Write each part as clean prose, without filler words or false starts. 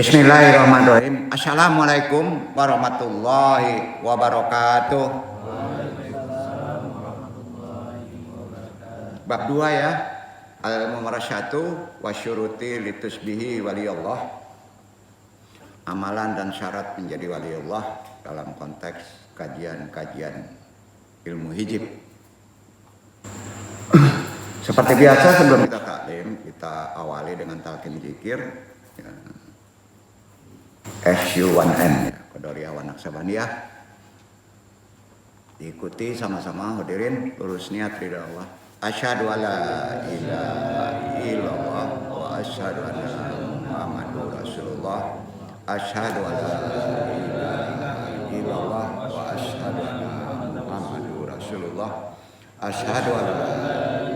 Bismillahirrahmanirrahim. Assalamualaikum warahmatullahi wabarakatuh. Bab 2 ya. Al-mumarasatu wa syuruti litusbihi waliyullah. Amalan dan syarat menjadi waliullah dalam konteks kajian-kajian ilmu hijib. Seperti biasa sebelum kita taklim, kita awali dengan talqin zikir. Ya. SU1N ya, Qadariyah wa Naqsabandiyah. Diikuti sama-sama hadirin, lurus niat ridha Allah. Asyhadu alla ilaha illallah wa asyhadu anna Muhammadar Rasulullah. Asyhadu alla ilaha illallah wa asyhadu anna Muhammadar Rasulullah. Asyhadu alla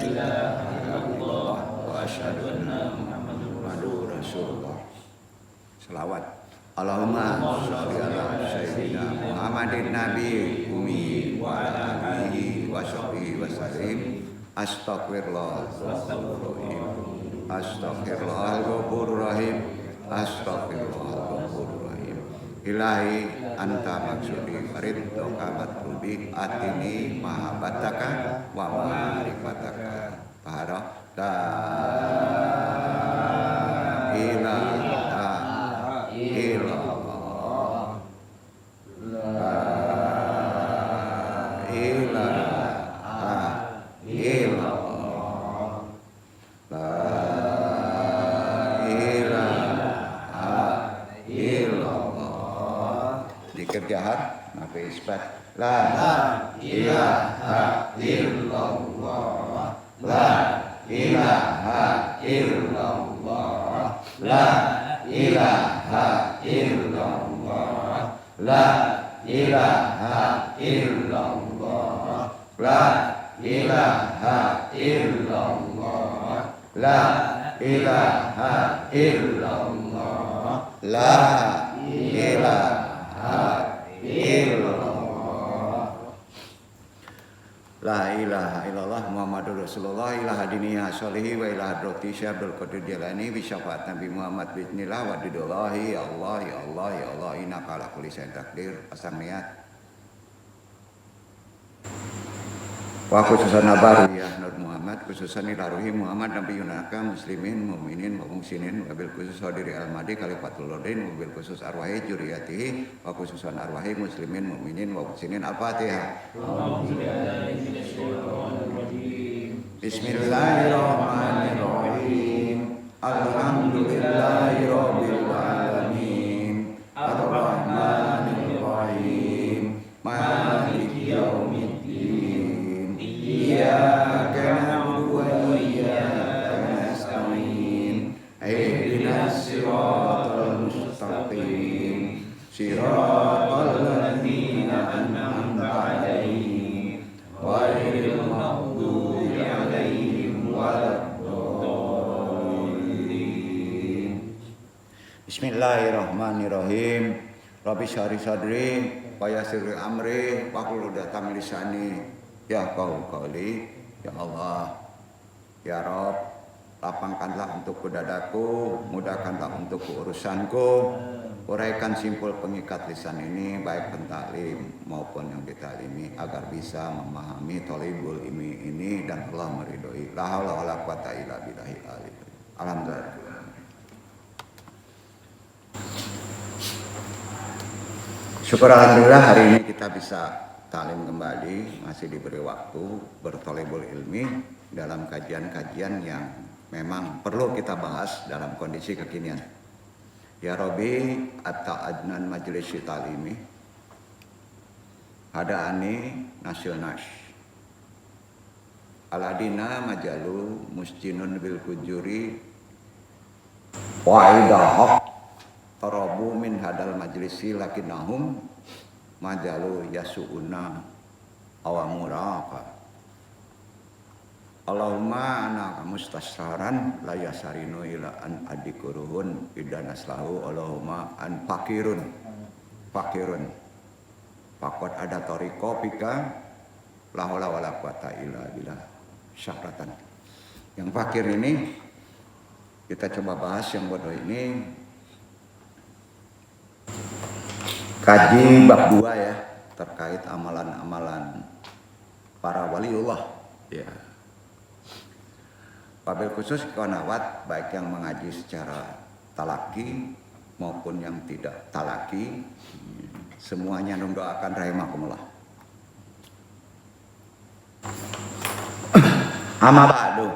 ilaha illallah wa asyhadu anna Muhammadar Rasulullah. Selawat. Allahumma sholli ala sayyidina Muhammadin nabi ummi wa ala alihi wa sahbihi wa sallim. Astaghfirullahaladzim. Astaghfirullahaladzim. Astaghfirullahaladzim. Ilahi anta maksudi fariddo kamatrubi atini mahabbataka wa ma'rifataka. Fahara la ilaha illallah la ilaha illallah la ilaha illallah. Zikir jahat nabi isbat la ilaha illallah la ilaha illallah la ilaha illallah la ilaha illallah la ilaha illallah la ilaha illallah la ilaha illallah la ilaha illallah Muhammadur Rasulullah ilaha diniyah sholihi wa ilaha droti syabdul qadir jalani bisyafaat Nabi Muhammad bismillah wa didullahi ya Allah ya Allah ya Allah innaka ala kulli syai'in taqdir. Pasang niat wa khususan baru ya Nur Muhammad khususan ilaruhi Muhammad Nabi Yunaka muslimin mu'minin wa muhsinin wabil khusus hadiri al-madi kalifatul lordin wabil khusus arwahi juriyatihi wa khususan arwahi muslimin mu'minin wa muhsinin. Al-Fatihah. Bismillahirrahmanirrahim. Alhamdulillahirabbil alamin. Ar-Rahmanir Rahim. Maliki yaumiddin. Iyyaka na'budu wa iyyaka nasta'in. Ihdinas siratal mustaqim. Siratal ladzina an'amta 'alaihim ghairil maghdubi 'alaihim waladdallin. Bismillahirrahmanirrahim. Rabbi shrah sadri wa yassir amri wahlul 'uqdatam min lisani yafqahu qawli. Ya Allah, ya Rabb, lapangkanlah untuk dadaku, mudahkanlah untuk urusanku, uraikan simpul pengikat lisan ini baik pentaklim maupun yang ditalimi agar bisa memahami thalibul ilmi ini dan Allah meridhoi. La haula wala quwata illa billahil aliyyil azim. Alhamdulillah. Syukur alhamdulillah hari ini kita bisa taklim kembali, masih diberi waktu berthalibul ilmi dalam kajian-kajian yang memang perlu kita bahas dalam kondisi kekinian. Ya Rabbi at-ta'adnan majlis talimi hadaani nasionash aladina majalu musjinun bil kujuri wa'idahak tarabu min hadal majlisi lakinahum majalu yasu'una awamuraka. Allahumma anaka mustassaran la yasarinu ila an adikuruhun idanaslahu Allahumma an fakirun fakot ada toriko pika la haula wala quwata illa billah syahratan. Yang fakir ini kita coba bahas yang bodoh ini kaji bab 2 ya, terkait amalan-amalan para waliullah ya. Wabil khusus konawat, baik yang mengaji secara talaki maupun yang tidak talaki, semuanya mendoakan rahimakumullah. Amma ba'du.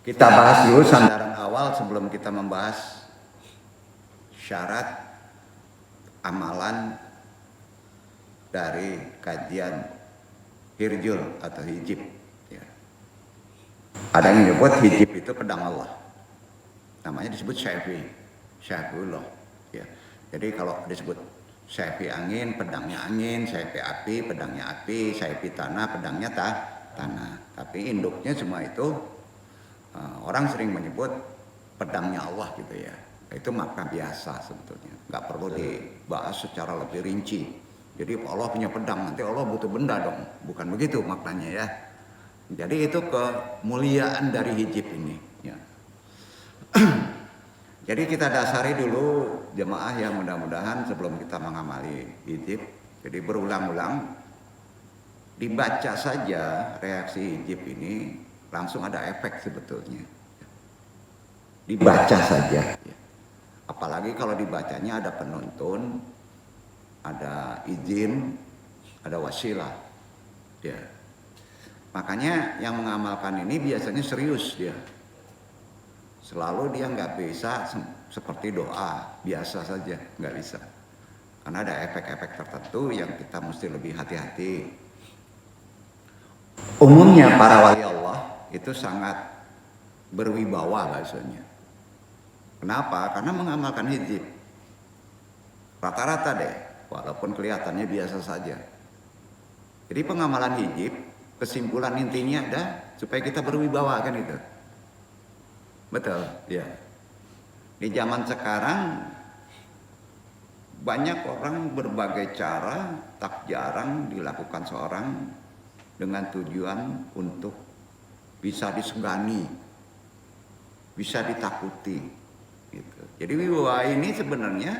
Kita bahas dulu sandaran awal sebelum kita membahas syarat amalan dari kajian hirjul atau hijib. Ya. Ada yang menyebut hijib itu pedang Allah. Namanya disebut syaifiullah. Ya. Jadi kalau disebut syaifi angin, pedangnya angin, syaifi api, pedangnya api, syaifi tanah, pedangnya tanah. Tapi induknya semua itu orang sering menyebut pedangnya Allah gitu ya. Itu makna biasa sebetulnya, nggak perlu dibahas secara lebih rinci. Jadi Allah punya pedang, nanti Allah butuh benda dong, bukan begitu maknanya ya. Jadi itu kemuliaan dari hijib ini. Ya. Jadi kita dasari dulu jemaah yang mudah-mudahan sebelum kita mengamali hijib. Jadi berulang-ulang dibaca saja reaksi hijib ini langsung ada efek sebetulnya. Dibaca saja. Apalagi kalau dibacanya ada penuntun, ada izin, ada wasilah. Ya. Makanya yang mengamalkan ini biasanya serius dia. Selalu dia nggak bisa seperti doa biasa saja, nggak bisa. Karena ada efek-efek tertentu yang kita mesti lebih hati-hati. Umumnya para wali Allah itu sangat berwibawa bahasanya. Kenapa? Karena mengamalkan hijib. Rata-rata deh, walaupun kelihatannya biasa saja. Jadi pengamalan hijib, kesimpulan intinya ada supaya kita berwibawa kan itu. Betul, ya. Di zaman sekarang banyak orang berbagai cara, tak jarang dilakukan seorang dengan tujuan untuk bisa disegani, bisa ditakuti. Gitu. Jadi wibawa ini sebenarnya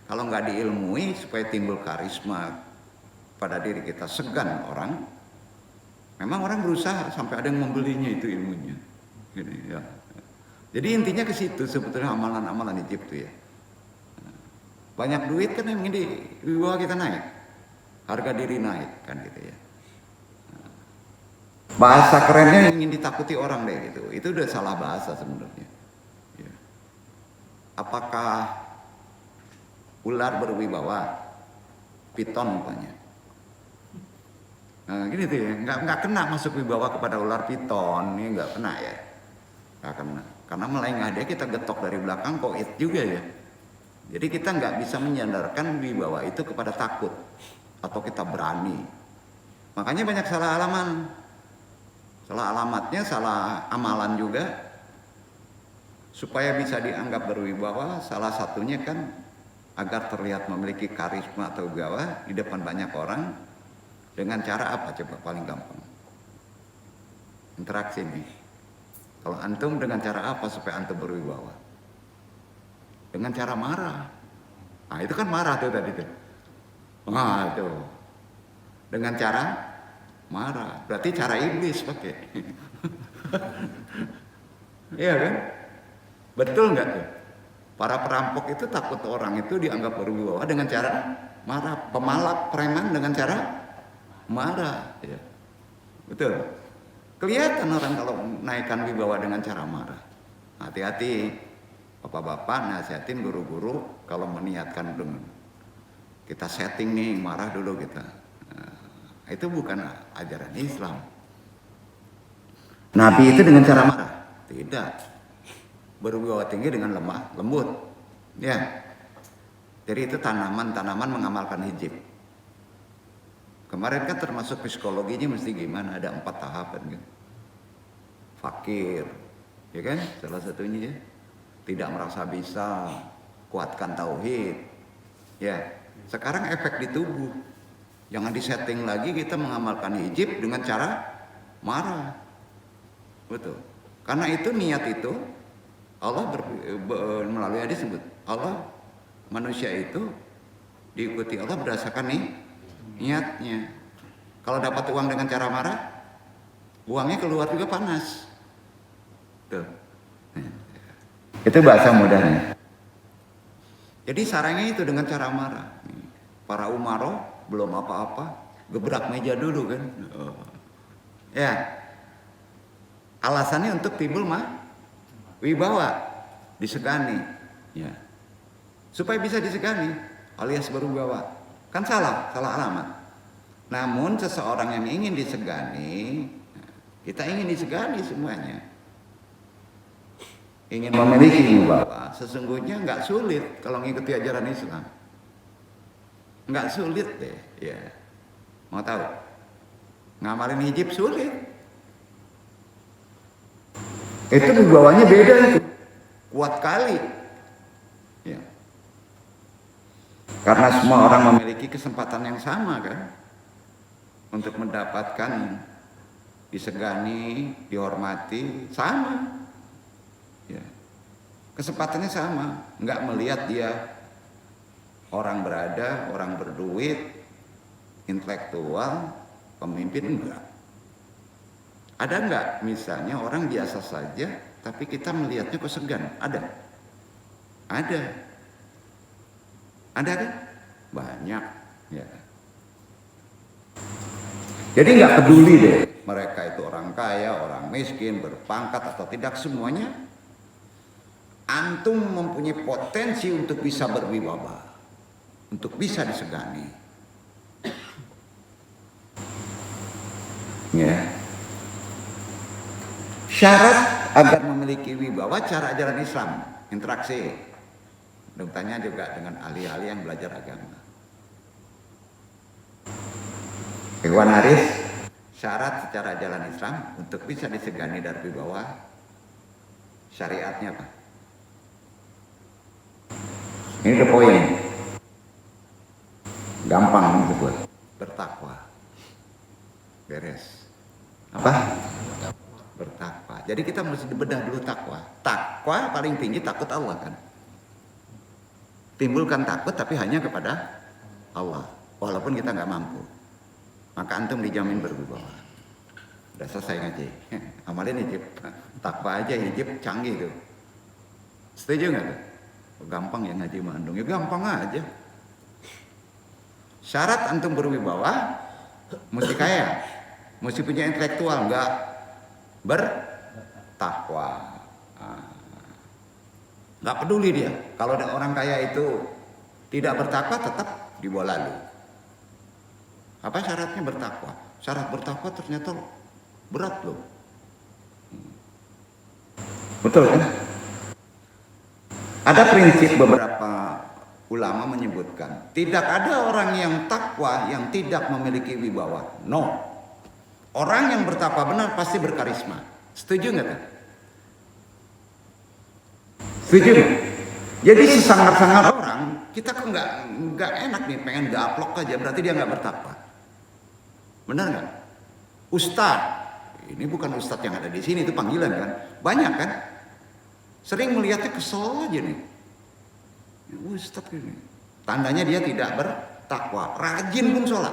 kalau nggak diilmui supaya timbul karisma pada diri kita, segan orang. Memang orang berusaha sampai ada yang membelinya itu ilmunya. Gini, ya. Jadi intinya ke situ sebetulnya amalan-amalan hijib itu ya. Banyak duit kan yang ini wibawa kita naik, harga diri naik kan gitu ya. Bahasa kerennya yang ingin ditakuti orang deh gitu. Itu udah salah bahasa sebenarnya. Ya. Apakah ular berwibawa? Piton umpamanya. Nah gini tuh ya, nggak kena masuk wibawa kepada ular piton, ini nggak kena ya, nggak kena. Karena melengah dia kita getok dari belakang koit juga ya. Jadi kita nggak bisa menyandarkan wibawa itu kepada takut atau kita berani. Makanya banyak salah alaman, salah alamatnya, salah amalan juga. Supaya bisa dianggap berwibawa, salah satunya kan agar terlihat memiliki karisma atau wibawa di depan banyak orang. Dengan cara apa coba paling gampang? Interaksi nih. Kalau antum dengan cara apa supaya antum berwibawa? Dengan cara marah. Nah itu kan marah tuh tadi tuh. Nah itu. Dengan cara marah. Berarti cara iblis pakai. Iya kan? Betul nggak tuh? Para perampok itu takut orang itu dianggap berwibawa dengan cara marah. Pemalak preman dengan cara marah. Ya. Betul. Kelihatan orang kalau naikkan wibawa dengan cara marah. Hati-hati, bapak-bapak nasihatin guru-guru kalau meniatkan dengan kita setting nih marah dulu kita. Nah, itu bukan ajaran Islam. Nabi itu dengan cara marah, tidak. Berwibawa tinggi dengan lemah, lembut. Ya. Jadi itu tanaman-tanaman mengamalkan hijib. Kemarin kan termasuk psikologinya mesti gimana, ada 4 tahapan kan. Fakir, ya kan, salah satunya ya. Tidak merasa bisa, kuatkan tauhid. Ya, sekarang efek di tubuh. Jangan disetting lagi kita mengamalkan hijib dengan cara marah. Betul. Karena itu niat itu Allah melalui hadis sebut Allah Manusia itu diikuti Allah berdasarkan nih niatnya. Kalau dapat uang dengan cara marah, uangnya keluar juga panas. Tuh. Itu bahasa mudahnya. Jadi sarangnya itu dengan cara marah. Para umaro belum apa-apa, gebrak meja dulu kan. Ya. Alasannya untuk timbul wibawa, disegani. Ya. Supaya bisa disegani alias berwibawa. Kan salah alamat. Namun seseorang yang ingin disegani, kita ingin disegani semuanya. Ingin memiliki wibawa, sesungguhnya nggak sulit kalau mengikuti ajaran Islam. Nggak sulit deh, ya. Mau tahu? Ngamalin hijab sulit. Itu wibawanya beda itu, kuat kali. Ya. Karena semua orang memiliki kesempatan yang sama kan, untuk mendapatkan disegani, dihormati, sama. Ya. Kesempatannya sama, nggak melihat dia orang berada, orang berduit, intelektual, pemimpin, enggak. Ada nggak misalnya orang biasa saja, tapi kita melihatnya kok segan? Ada. Ada kan? Banyak. Ya. Jadi nggak peduli deh mereka itu orang kaya, orang miskin, berpangkat atau tidak, semuanya antum mempunyai potensi untuk bisa berwibawa, untuk bisa disegani. Ya. Syarat agar memiliki wibawa, cara ajaran Islam, interaksi. Tanya juga dengan ahli-ahli yang belajar agama. Ikhwan Haris, syarat secara ajaran Islam untuk bisa disegani dari wibawa, syariatnya apa? Ini the point. Gampang disebut. Bertakwa. Beres. Apa? Bertakwa. Jadi kita mesti bedah dulu takwa. Takwa paling tinggi takut Allah kan. Timbulkan takut tapi hanya kepada Allah. Walaupun kita nggak mampu. Maka antum dijamin berwibawa. Udah selesai ngaji. Amalin hijab. Takwa aja hijab canggih tuh. Setuju nggak tuh? Gampang ya ngaji mandung, ya gampang aja. Syarat antum berwibawa, mesti kaya, mesti punya intelektual, nggak bertakwa. Nggak peduli dia. Kalau ada orang kaya itu tidak bertakwa, tetap dibawa lalu. Apa syaratnya bertakwa? Syarat bertakwa ternyata berat loh. Betul kan? Ada prinsip, beberapa ulama menyebutkan, tidak ada orang yang takwa yang tidak memiliki wibawa. No. Orang yang bertakwa benar pasti berkarisma. Setuju nggak kan? Setuju nggak? Jadi sesangar-sangar orang, kita kok nggak enak nih, pengen gaplok aja, berarti dia nggak bertakwa. Benar nggak? Ustadz, ini bukan ustadz yang ada di sini, itu panggilan kan? Banyak kan? Sering melihatnya kesel aja nih. Ustadz ini. Tandanya dia tidak bertakwa. Rajin pun sholat.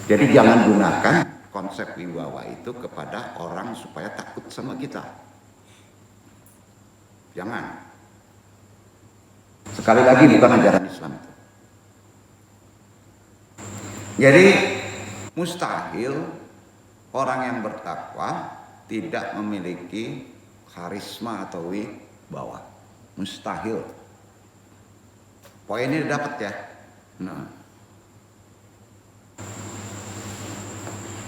Jadi jangan gunakan konsep wibawa itu kepada orang supaya takut sama kita. Jangan. Sekali lagi bukan ajaran Islam itu. Jadi mustahil orang yang bertakwa tidak memiliki karisma atau wibawa. Mustahil. Poin ini dapat ya. Nah.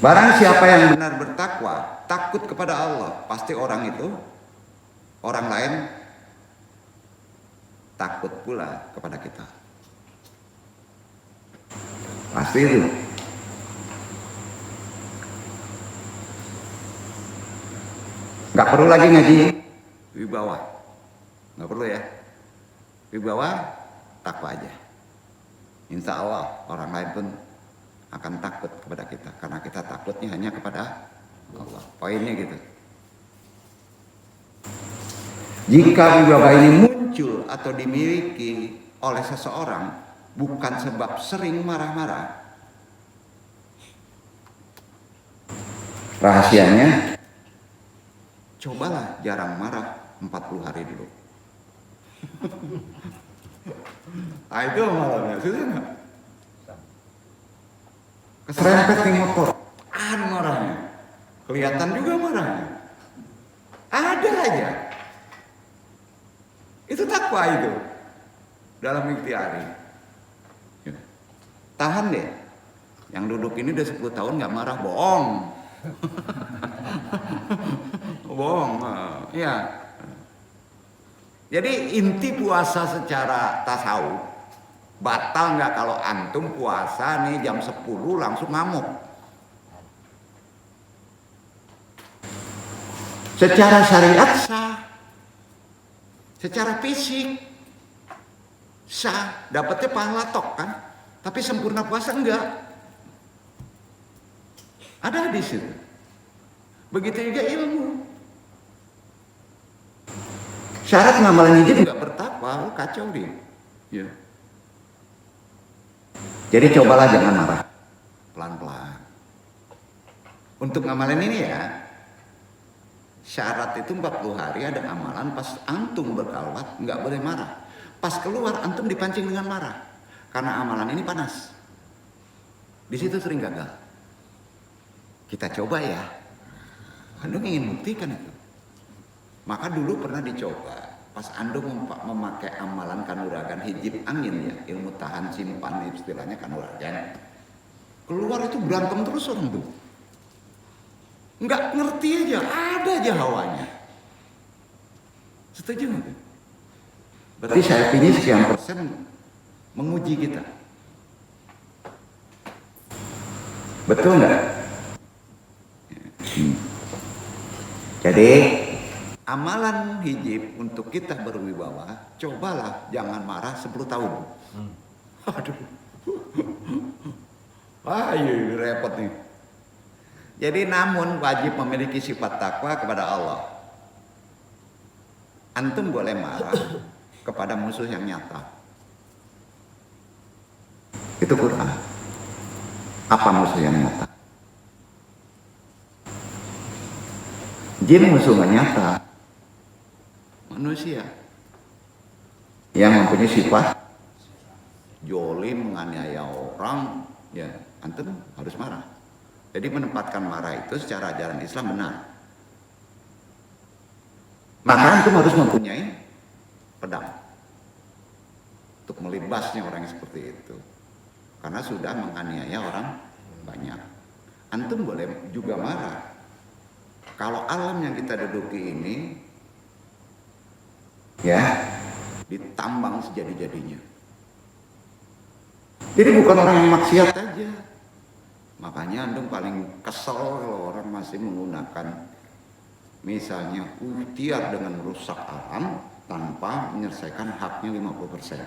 Barang siapa yang benar bertakwa, takut kepada Allah, pasti orang itu, orang lain takut pula kepada kita. Pasti itu. Nggak perlu lagi ngaji wibawa, nggak perlu ya. Wibawa takwa aja. Insya Allah orang lain pun akan takut kepada kita, karena kita takutnya hanya kepada Allah. Poinnya gitu. Jika wibawah ini muncul atau dimiliki oleh seseorang bukan sebab sering marah-marah, rahasianya cobalah jarang marah 40 hari dulu. Ah itu malamnya, susah nggak? Keserempet nih motor, marahnya, kelihatan juga marahnya, ada aja. Itu takwa itu dalam ikhtiari. Tahan deh. Yang duduk ini udah 10 tahun nggak marah, bohong. Bohong. Ya. Jadi inti puasa secara tasawuf batal nggak kalau antum puasa nih jam 10 langsung ngamuk. Secara syariat sah. Secara fisik sah, dapatnya pahala tok kan, tapi sempurna puasa enggak. Ada di situ. Begitu juga ilmu. Syarat ngamalan hijab enggak bertakwa, kacau dia. Ya. Jadi cobalah jangan marah, pelan-pelan. Untuk ngamalan ini ya, syarat itu 40 hari ada amalan pas antum berkalwat nggak boleh marah. Pas keluar antum dipancing dengan marah. Karena amalan ini panas. Di situ sering gagal. Kita coba ya. Antum ingin buktikan itu. Maka dulu pernah dicoba. Pas antum memakai amalan kanuragan hijib angin ya. Ilmu tahan simpan istilahnya kanuragan. Keluar itu berantem terus orang tuh. Nggak ngerti aja, ada aja hawanya. Setuju nggak? Berarti saya pilih sekian persen menguji kita. Betul nggak? Jadi amalan hijib untuk kita berwibawa, cobalah jangan marah 10 tahun. Aduh. Ayo repot nih. Jadi namun wajib memiliki sifat takwa kepada Allah. Antum boleh marah kepada musuh yang nyata. Itu Quran. Apa musuh yang nyata? Jin musuh yang nyata. Manusia yang mempunyai sifat jolim, menganiaya orang, ya antum harus marah. Jadi menempatkan marah itu secara ajaran Islam benar. Maka antum harus mempunyai pedang untuk melibasnya orang yang seperti itu. Karena sudah menganiaya orang banyak. Antum boleh juga marah. Kalau alam yang kita duduki ini ya ditambang sejadi-jadinya. Jadi bukan orang yang maksiat aja. Makanya antum paling kesel kalau orang masih menggunakan misalnya ikhtiar dengan merusak alam tanpa menyelesaikan haknya 50%.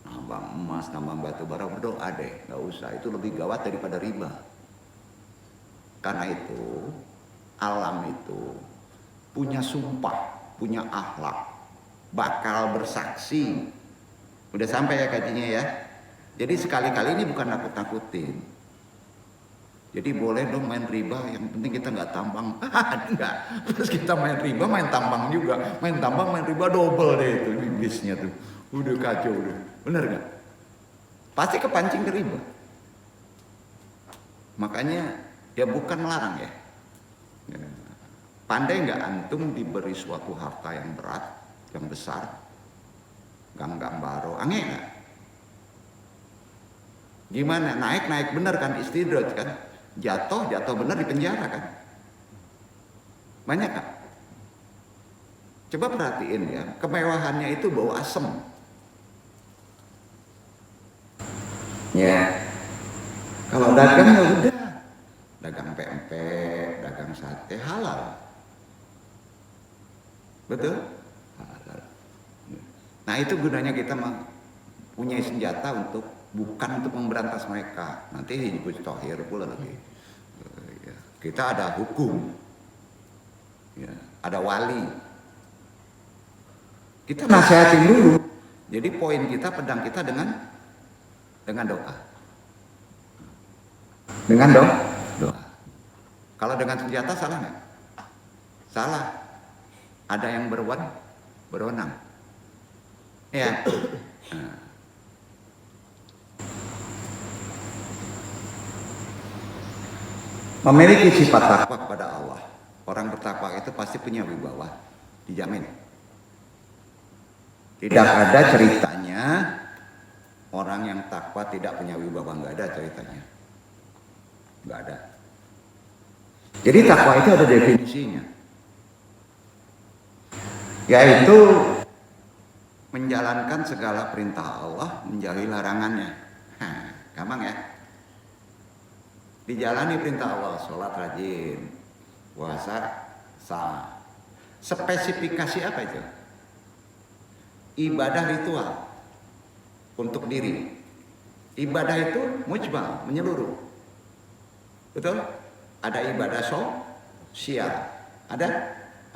Nambang emas, nambang batu bara, berdoa deh, nggak usah. Itu lebih gawat daripada riba. Karena itu alam itu punya sumpah, punya akhlak, bakal bersaksi. Udah sampai ya kajinya ya. Jadi sekali-kali ini bukan nakut-nakutin. Jadi boleh dong main riba, yang penting kita nggak tambang. Enggak. Terus kita main riba, main tambang juga. Main tambang, main riba double deh itu bisnisnya tuh. Udah kacau udah. Bener nggak? Pasti kepancing ke riba. Makanya ya bukan melarang ya. Pandai nggak antum diberi suatu harta yang berat, yang besar, gang-gang baro, aneh nggak? Gimana? Naik bener kan, istidraj kan? Jatuh bener di penjara kan? Banyak kan? Coba perhatiin ya, kemewahannya itu bau asem. Ya, kalau dagang ya udah, dagang pempek, dagang sate halal, betul? Halal. Nah itu gunanya kita punya senjata untuk bukan untuk memberantas mereka. Nanti hijbut tohir pula lagi. Kita ada hukum, ya, ada wali. Kita nasihatin dulu. Jadi poin kita, pedang kita dengan doa. Dengan doa. Kalau dengan senjata salah nggak? Salah. Ada yang berwenang. Ya. Nah. Memiliki sifat takwa kepada Allah. Orang bertakwa itu pasti punya wibawa, dijamin. Tidak ada ceritanya orang yang takwa tidak punya wibawa, nggak ada ceritanya. Nggak ada. Jadi takwa itu ada definisinya. Yaitu menjalankan segala perintah Allah, menjauhi larangannya. Gampang ya? Dijalani perintah Allah, sholat rajin, puasa sah. Spesifikasi apa itu? Ibadah ritual untuk diri. Ibadah itu mujmal, menyeluruh. Betul? Ada ibadah sosial. Ada?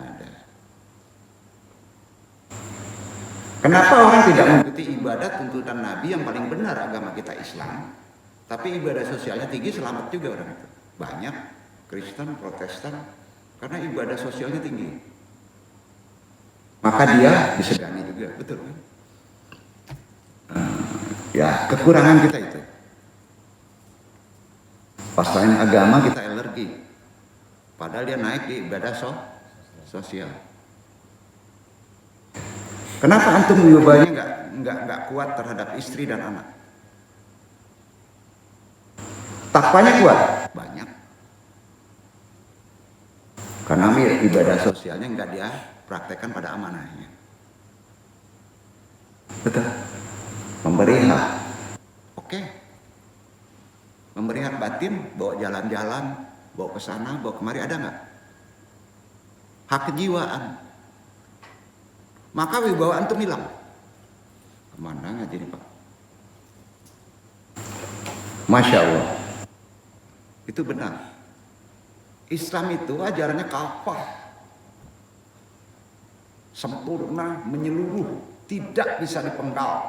Ada. Kenapa orang tidak mengikuti ibadah tuntutan Nabi yang paling benar agama kita Islam? Tapi ibadah sosialnya tinggi, selamat juga orang itu. Banyak Kristen, Protestan, karena ibadah sosialnya tinggi. Maka dia disegani juga, betul kan? Ya, kekurangan kita itu. Pas lain agama kita alergi. Padahal dia naik di ibadah sosial. Kenapa antum wibawanya nggak kuat terhadap istri dan anak? Takwanya kuat? Banyak. Karena ibadah sosialnya nggak dia praktekkan pada amanahnya. Betul. Memberi hak. Oke. Memberi hak batin, bawa jalan-jalan, bawa ke sana, bawa kemari, ada nggak? Hak kejiwaan. Maka wibawa antum hilang. Kemana nggak jadi Pak? Masya Allah. Itu benar. Islam itu ajarannya kafah, sempurna, menyeluruh, tidak bisa dipenggal.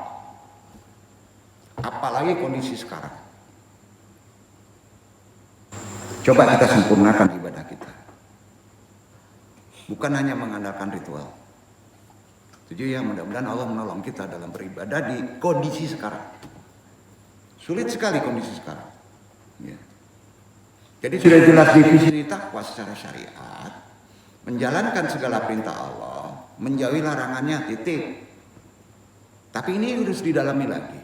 Apalagi kondisi sekarang. Coba kita sempurnakan ibadah kita. Bukan hanya mengandalkan ritual. Setuju ya, mudah-mudahan Allah menolong kita dalam beribadah di kondisi sekarang. Sulit sekali kondisi sekarang. Ya. Jadi sudah jelas definisi takwa secara syariat, menjalankan segala perintah Allah, menjauhi larangannya, titik. Tapi ini harus didalami lagi.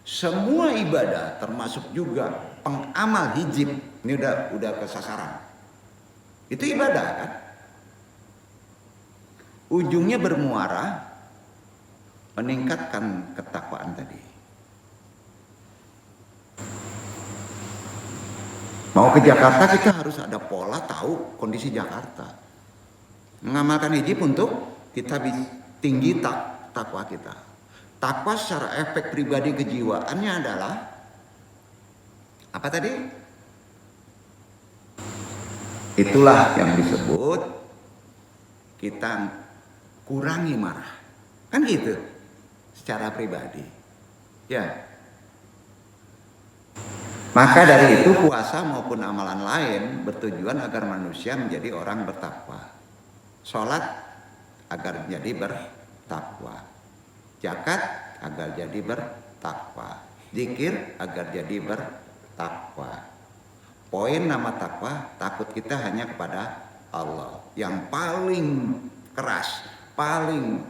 Semua ibadah termasuk juga pengamal hijab, ini udah kesasaran. Itu ibadah kan? Ujungnya bermuara meningkatkan ketakwaan tadi. Mau ke Jakarta kita harus ada pola tahu kondisi Jakarta. Mengamalkan hijab untuk kita tinggi takwa kita. Takwa secara efek pribadi kejiwaannya adalah apa tadi? Itulah yang disebut kita kurangi marah. Kan gitu secara pribadi. Ya. Maka dari itu puasa maupun amalan lain bertujuan agar manusia menjadi orang bertakwa. Sholat agar menjadi bertakwa. Zakat agar jadi bertakwa. Zikir agar jadi bertakwa. Poin nama takwa, takut kita hanya kepada Allah. Yang paling keras, paling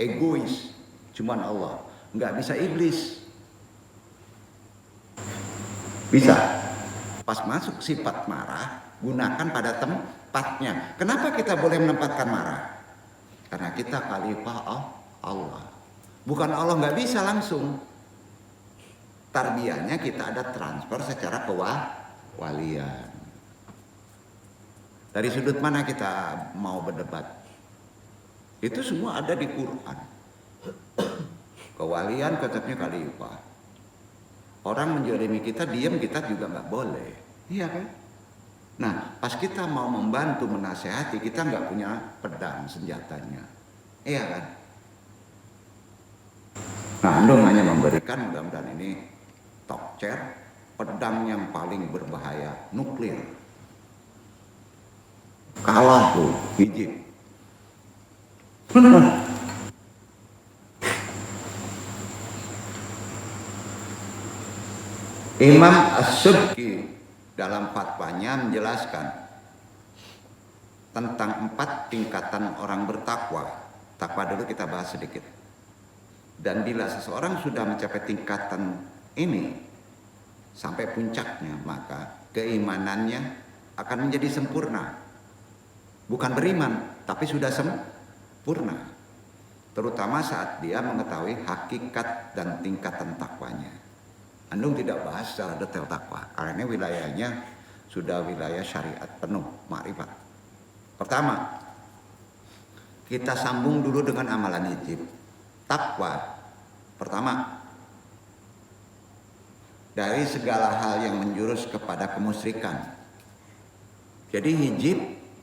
egois, cuman Allah. Nggak bisa iblis. Bisa. Pas masuk sifat marah, gunakan pada tempatnya. Kenapa kita boleh menempatkan marah? Karena kita khalifah Allah. Bukan Allah nggak bisa langsung. Tarbiyahnya kita ada transfer secara kewalian. Dari sudut mana kita mau berdebat? Itu semua ada di Quran. Kewalian konsepnya khalifah. Orang menjolimi kita, diam kita juga nggak boleh. Iya kan? Nah, pas kita mau membantu menasehati, kita nggak punya pedang senjatanya. Iya kan? Nah, Andung hanya memberikan mudah-mudahan ini tokcer, pedang yang paling berbahaya, nuklir. Kalah tuh, Egypt. Imam As-Subki dalam fatwanya menjelaskan tentang 4 tingkatan orang bertakwa. Takwa dulu kita bahas sedikit. Dan bila seseorang sudah mencapai tingkatan ini sampai puncaknya, maka keimanannya akan menjadi sempurna. Bukan beriman, tapi sudah sempurna. Terutama saat dia mengetahui hakikat dan tingkatan takwanya. Andung tidak bahas secara detail takwa, karena wilayahnya sudah wilayah syariat penuh, makrifat. Pertama, kita sambung dulu dengan amalan hijib. Takwa, pertama, dari segala hal yang menjurus kepada kemusyrikan. Jadi hijib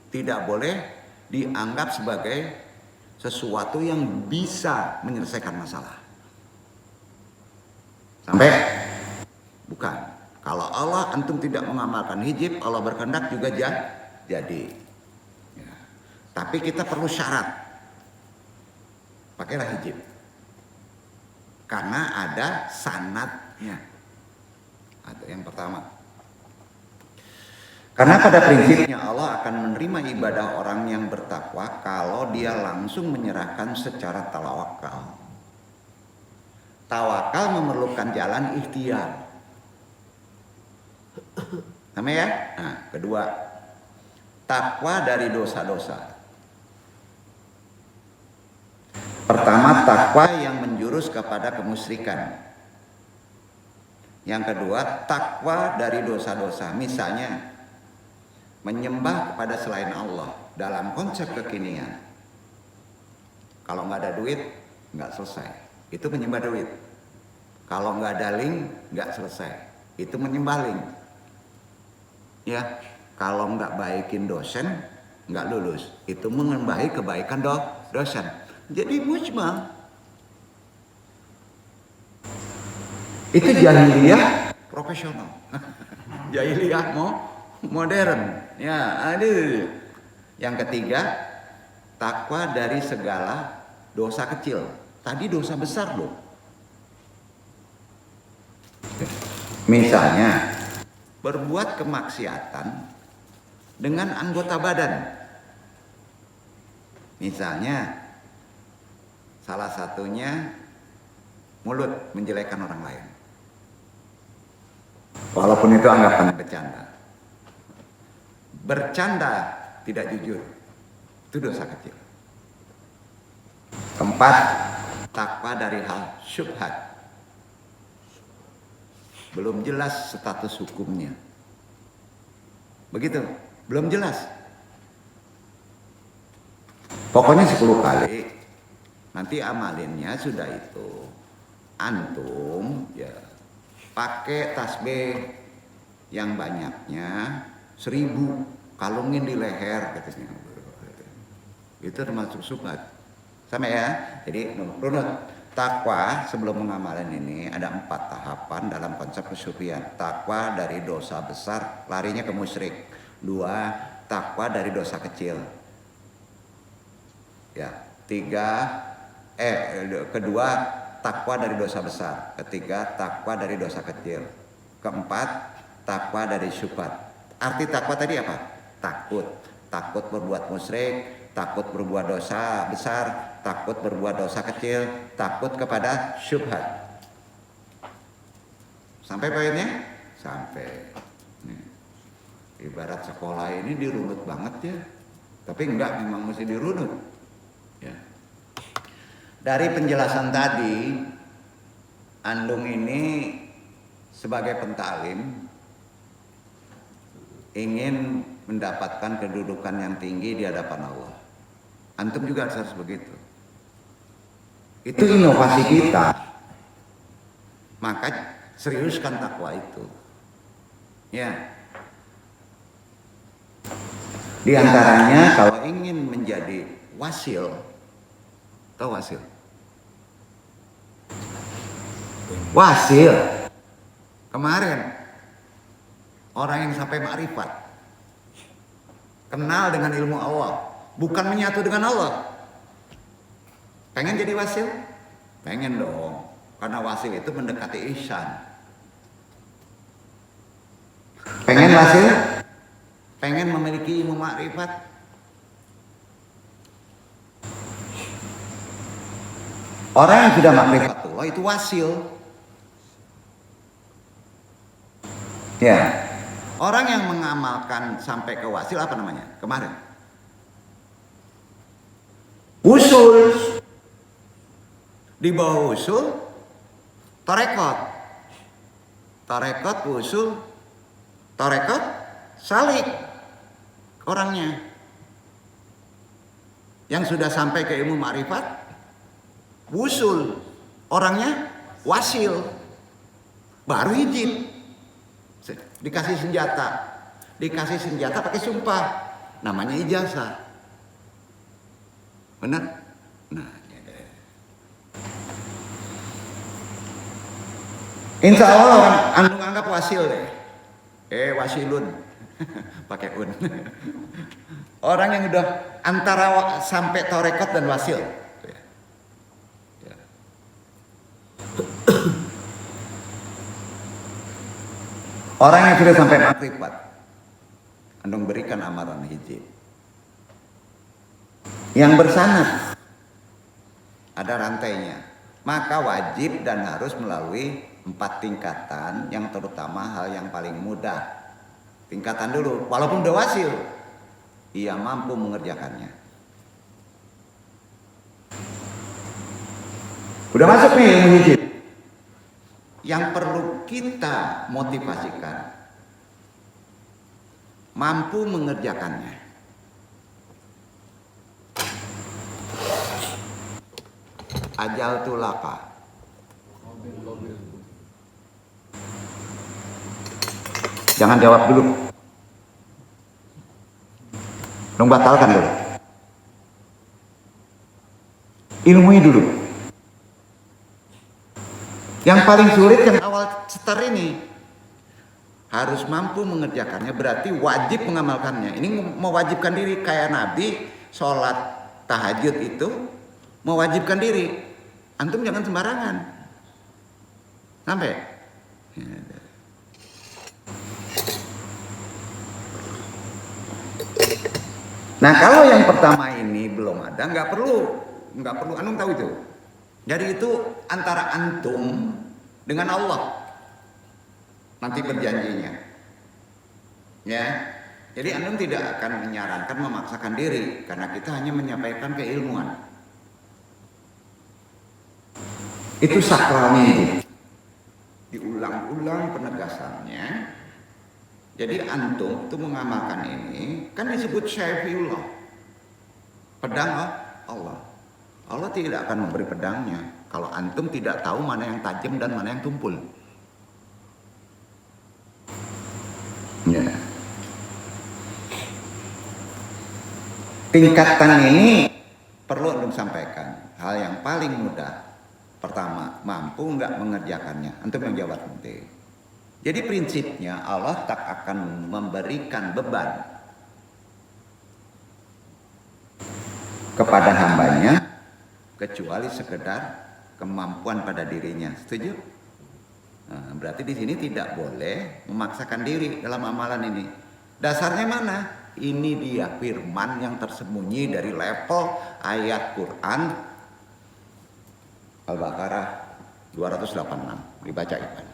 tidak boleh dianggap sebagai sesuatu yang bisa menyelesaikan masalah. Sampai? Bukan. Kalau Allah antum tidak mengamalkan hijib, Allah berkehendak juga jadi. Ya. Tapi kita perlu syarat. Pakailah hijib. Karena ada sanadnya. Ada yang pertama. Karena pada prinsipnya Allah akan menerima ibadah orang yang bertakwa kalau dia langsung menyerahkan secara tawakal. Tawakal memerlukan jalan ikhtiar. Sama ya? Nah, kedua, takwa dari dosa-dosa. Pertama, takwa yang menjurus kepada kemusyrikan. Yang kedua, takwa dari dosa-dosa. Misalnya, menyembah kepada selain Allah dalam konsep kekinian. Kalau nggak ada duit, nggak selesai. Itu menyembah duit. Kalau nggak ada link, nggak selesai. Itu menyembah link. Ya, kalau nggak baikin dosen, nggak lulus. Itu mengembahi kebaikan dosen. Jadi mujmal. Itu jahiliyah profesional. Jahiliyah modern. Ya, aduh. Yang ketiga, takwa dari segala dosa kecil. Tadi dosa besar loh. Misalnya, berbuat kemaksiatan dengan anggota badan. Misalnya, salah satunya mulut menjelekkan orang lain. Walaupun itu anggapan bercanda. Bercanda tidak jujur. Itu dosa kecil. Keempat, takwa dari hal syubhat. Belum jelas status hukumnya. Begitu, belum jelas. Pokoknya 10 kali. Nanti amalinnya sudah itu. Antum ya pakai tasbih yang banyaknya 1000, kalungin di leher katanya. Itu termasuk syubhat. Sama ya. Jadi runut. Takwa sebelum mengamalkan ini ada 4 tahapan dalam konsep kesufian. Takwa dari dosa besar, larinya ke musyrik. 2, takwa dari dosa kecil. Ya, kedua, takwa dari dosa besar. Ketiga, takwa dari dosa kecil. Keempat, takwa dari syubhat. Arti takwa tadi apa? Takut berbuat musyrik, takut berbuat dosa besar, takut berbuat dosa kecil, takut kepada syubhat. Sampai poinnya? Sampai. Nih. Ibarat sekolah ini dirunut banget ya. Tapi enggak, memang mesti dirunut. Ya. Dari penjelasan tadi, Andung ini sebagai pentalim ingin mendapatkan kedudukan yang tinggi di hadapan Allah. Antum juga harus begitu. Itu inovasi kita. Maka seriuskan takwa itu. Ya. Di antaranya kalau ingin menjadi wasil, Tahu wasil? Wasil kemarin orang yang sampai ma'rifat, kenal dengan ilmu Allah, bukan menyatu dengan Allah. Pengen jadi wasil? Pengen dong, karena wasil itu mendekati ihsan. Pengen wasil? Pengen memiliki ilmu ma'rifat? Orang yang sudah ma'rifatullah itu wasil. Ya, orang yang mengamalkan sampai ke wasil apa namanya? Kemarin usul. Di bawah usul tarekot. Tarekot, usul, tarekot, salik orangnya. Yang sudah sampai ke ilmu ma'rifat, usul, orangnya wasil. Baru hijib. Dikasih senjata pakai sumpah, namanya ijazah. Benar? Nah, insya Allah orang antum anggap wasil deh. Wasilun pakai un. Orang yang udah antara sampai tarekot dan wasil. Orang yang sudah sampai makrifat, antum berikan amaran hijib. Yang bersanad ada rantainya, maka wajib dan harus melalui 4 tingkatan, yang terutama hal yang paling mudah. Tingkatan dulu, walaupun udah wasil, ia mampu mengerjakannya. Udah masuk nih ilmu hijib. Yang perlu kita motivasikan, mampu mengerjakannya. Ajal tulaka. Jangan jawab dulu. Dong batalkan dulu. Ilmui dulu. Yang paling sulit yang awal setar ini harus mampu mengerjakannya, berarti wajib mengamalkannya. Ini mewajibkan diri, kayak Nabi sholat tahajud itu mewajibkan diri. Antum jangan sembarangan. Sampai. Nah, kalau yang pertama ini belum ada, nggak perlu antum tahu itu. Jadi itu antara antum dengan Allah nanti berjanjinya. Ya. Jadi antum tidak akan menyarankan memaksakan diri, karena kita hanya menyampaikan keilmuan. Itu sakralnya itu. Diulang-ulang penegasannya. Jadi antum itu mengamalkan ini kan disebut syafiullah. Pedang Allah. Allah tidak akan memberi pedangnya kalau antum tidak tahu mana yang tajam dan mana yang tumpul. Ya. Tingkatan ini perlu antum sampaikan. Hal yang paling mudah. Pertama, mampu nggak mengerjakannya? Antum yang jawab nanti. Jadi prinsipnya Allah tak akan memberikan beban kepada hambanya kecuali sekedar kemampuan pada dirinya. Setuju? Nah, berarti di sini tidak boleh memaksakan diri dalam amalan ini. Dasarnya mana? Ini dia firman yang tersembunyi dari level ayat Quran Al-Baqarah 286. Dibaca Iban.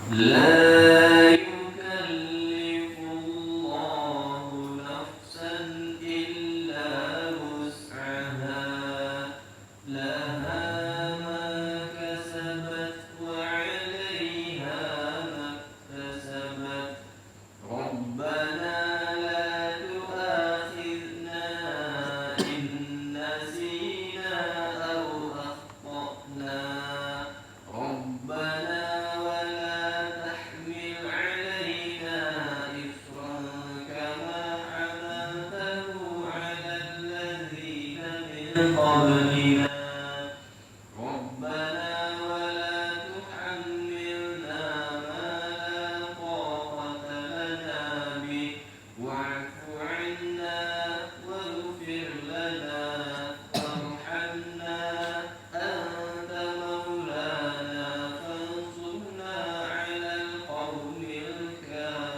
لا يكلف الله نفسا إلا وسعها لها ما كسبت وعليها ما اكتسبت ربنا لا تؤاخذنا إن نسينا أو أخطأنا ربنا ولا تحمل علينا إصرا كما حملته على الذين من قبلنا ربنا ولا تحملنا ما لا طاقة لنا به واعف عنا واغفر لنا وارحمنا أنت مولانا فانصرنا على القوم الكافرين.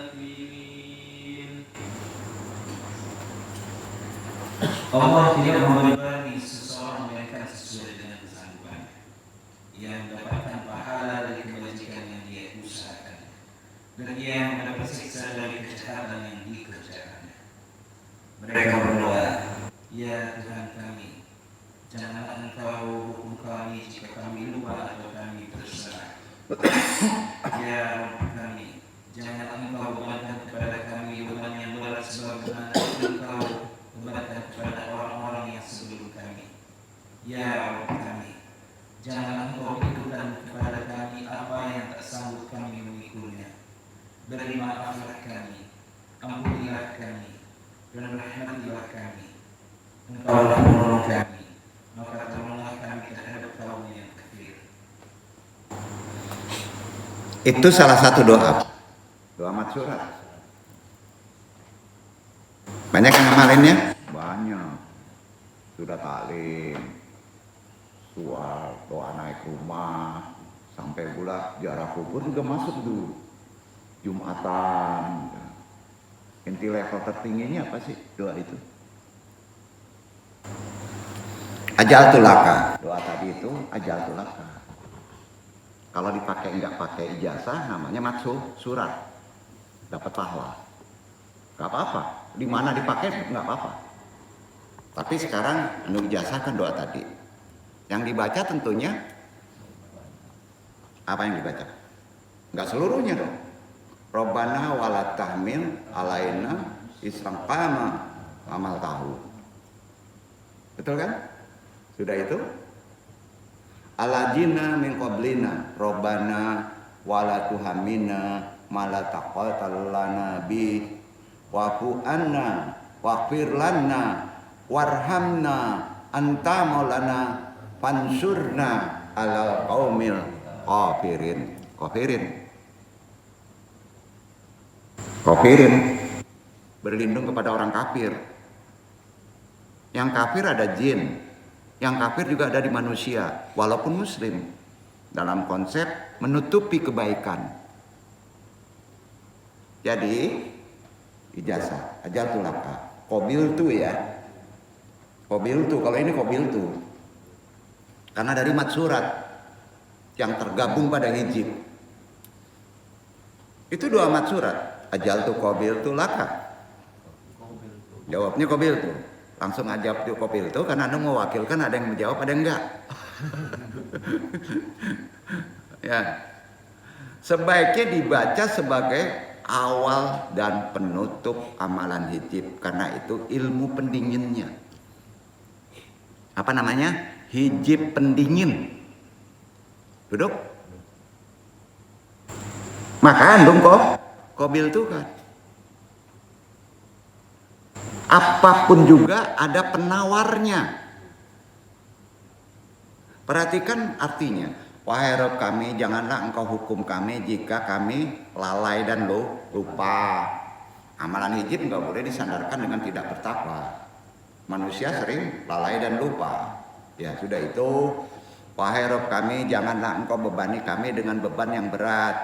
Allah tidak membebani seseorang melainkan sesuai dengan kesanggupannya. Ia mendapatkan pahala dari kebajikan yang dia usahakan, dan ia mendapat siksa dari kejahatan yang dikerjakannya. Mereka berdoa, ya Tuhan kami, janganlah Engkau hukum kami jika kami lupa atau kami tersalah. Ya Rabb kami, janganlah Engkau bebankan kepada kami beban yang berat sebagaimana Engkau bebankan kepada orang-orang yang sebelum kami. Ya Rabb kami, janganlah Engkau pikirkan kepada kami apa yang tak sanggup kami memikulnya. Beri maaflah kami, ampunilah kami, dan rahmatilah kami. Engkaulah penolong kami, maka tolonglah kami terhadap kaum yang kafir. Itu salah satu doa Matsurat. Banyak yang ngamalinnya? Banyak. Sudah taklim, suar, doa naik rumah, sampai pula ziarah kubur juga masuk dulu. Jumatan. Inti level tertingginya apa sih doa itu? Ajal tulaka. Doa tadi itu ajal tulaka. Kalau dipakai nggak pakai ijazah namanya maksud surat. Dapat pahala. Gak apa-apa. Di mana dipakai nggak apa-apa. Tapi sekarang anu ijazah kan doa tadi. Yang dibaca tentunya apa yang dibaca? Nggak seluruhnya dong. Robbana wala tahmil alaina isran qama amal tahu. Betul kan? Sudah itu? Aladina min qablina Robbana wala tuhamina mala taqatal lana bi wa'fu anna waghfir lana warhamna anta maulana fansurna alal qaumil kafirin berlindung kepada orang kafir. Yang kafir ada jin, yang kafir juga ada di manusia walaupun muslim, dalam konsep menutupi kebaikan. Jadi ijazah ajal tulaka qabil tu ya, qabil tu, kalau ini qabil tu karena dari matsurat yang tergabung pada hijib. Itu doa matsurat ajal tu qabil tu laka. Jawabnya qabil tu, langsung ajab tu qabil tu karena anu mewakilkan, ada yang menjawab ada yang enggak. Ya, sebaiknya dibaca sebagai awal dan penutup amalan hijib karena itu ilmu pendinginnya. Apa namanya? Hijib pendingin. Duduk. Makan dong kok. Qabil itu kan. Apapun juga ada penawarnya. Perhatikan artinya. Wahai Rabb kami, janganlah engkau hukum kami jika kami lalai dan lupa. Amalan hijib enggak boleh disandarkan dengan tidak bertakwa. Manusia sering lalai dan lupa. Ya sudah itu. Wahai Rabb kami, janganlah engkau bebani kami dengan beban yang berat.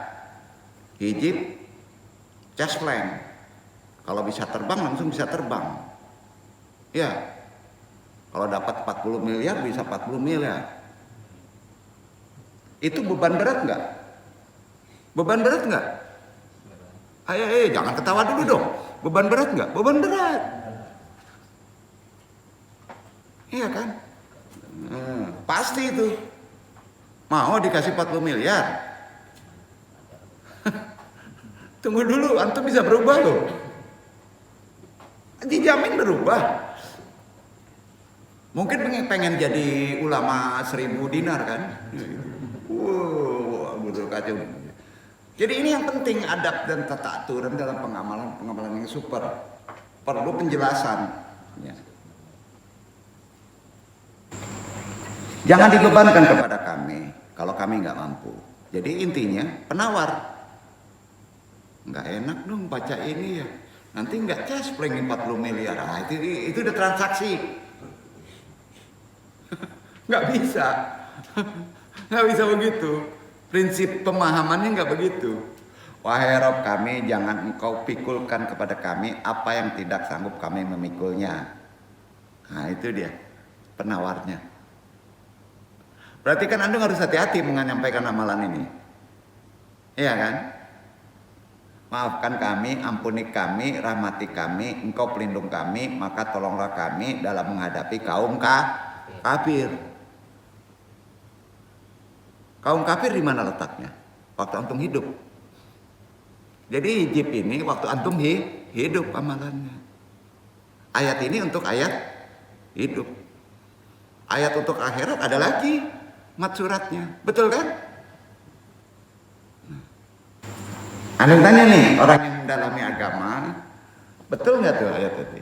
Hijib, chest plank. Kalau bisa terbang langsung bisa terbang. Ya. Kalau dapat 40 miliar bisa 40 miliar. Itu beban berat enggak? Beban berat nggak? Ayo, jangan ketawa dulu dong. Beban berat nggak? Beban berat. Iya kan? Pasti itu. Mau dikasih 40 miliar. Tunggu dulu, antum bisa berubah loh. Dijamin berubah. Mungkin pengen jadi ulama 1000 dinar kan? Wow, betul kacau. Jadi ini yang penting, adab dan tata aturan dalam pengamalan yang super. Perlu penjelasan. Ya. Jangan dibebankan kepada kami kalau kami nggak mampu. Jadi intinya penawar. Nggak enak dong baca ini ya. Nanti nggak cespleng 40 miliar. Nah, itu udah transaksi. Nggak bisa. Nggak bisa begitu. Prinsip pemahamannya nggak begitu. Wahai Rabb kami, jangan engkau pikulkan kepada kami apa yang tidak sanggup kami memikulnya. Nah itu dia penawarnya. Berarti kan Anda harus hati-hati menyampaikan amalan ini. Iya kan? Maafkan kami, ampuni kami, rahmati kami, engkau pelindung kami, maka tolonglah kami dalam menghadapi kaum kafir. Kaum kafir di mana letaknya? Waktu antum hidup. Jadi hijib ini waktu antum hidup amalannya. Ayat ini untuk ayat hidup. Ayat untuk akhirat ada lagi mat suratnya. Betul kan? Antum tanya nih orang yang mendalami agama, betul nggak tuh ayat tadi?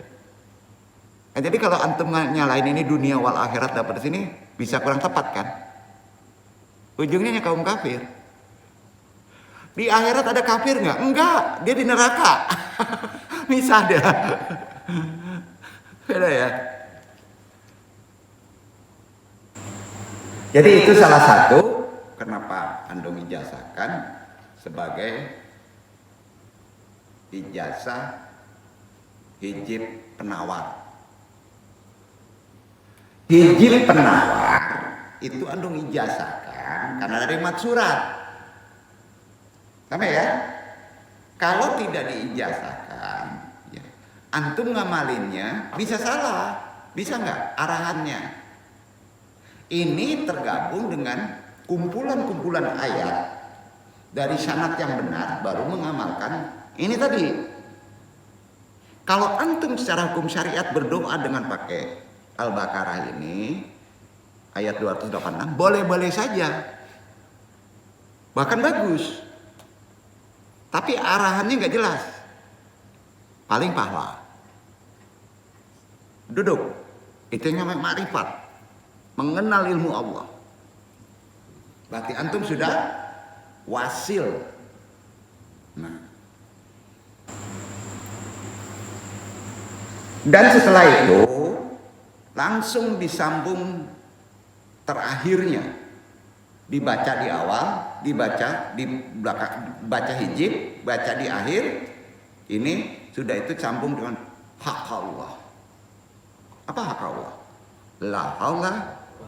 Nah, jadi kalau antum nyalain ini dunia wal akhirat dapat di sini bisa kurang tepat kan? Ujungnya kaum kafir. Di akhirat ada kafir nggak? Enggak, dia di neraka. Bisa ada. Beda ya. Jadi itu salah satu kenapa antum ijazahkan sebagai ijazah hijib penawar. Hijib penawar itu antum ijazahkan karena dari mat surat. Sama ya? Kalau tidak diijazahkan, ya, antum ngamalinnya bisa salah, bisa nggak arahannya? Ini tergabung dengan kumpulan-kumpulan ayat dari sanad yang benar baru mengamalkan ini tadi. Kalau antum secara hukum syariat berdoa dengan pakai Al-Baqarah ini ayat 286 boleh-boleh saja, bahkan bagus. Tapi arahannya nggak jelas. Paling pahala. Duduk. Itu yang namanya ma'rifat. Mengenal ilmu Allah. Berarti antum sudah wasil. Nah. Dan setelah itu langsung disambung terakhirnya. Dibaca di awal, dibaca di belakang, baca hijib, baca di akhir. Ini sudah itu sambung dengan hak Allah. Apa hak Allah? La haula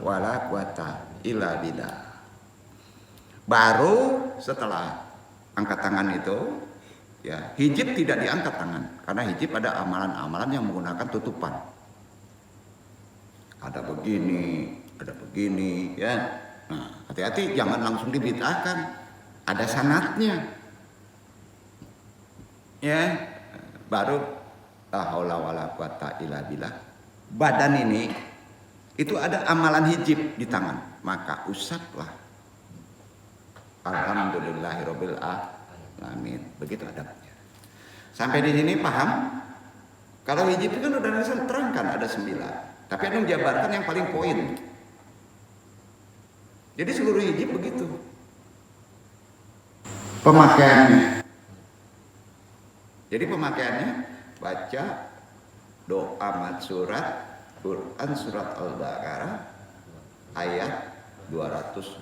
wala quwata illa billah. Baru setelah angkat tangan itu, ya hijib tidak diangkat tangan karena hijib ada amalan-amalan yang menggunakan tutupan. Ada begini, ya. Nah, hati-hati jangan langsung dibid'ahkan. Ada sanadnya. Ya, baru la haula wala quwata illa billah. Badan ini itu ada amalan hijib di tangan, maka usaplah. Alhamdulillahirabbil alamin. Begitu adabnya. Sampai di sini paham? Kalau hijib itu kan udah terangkan ada 9. Tapi ada menjabarkan yang paling poin. Jadi seluruh hijib begitu pemakaiannya. Jadi pemakaiannya baca doa mat surat Quran surat Al-Baqarah ayat 286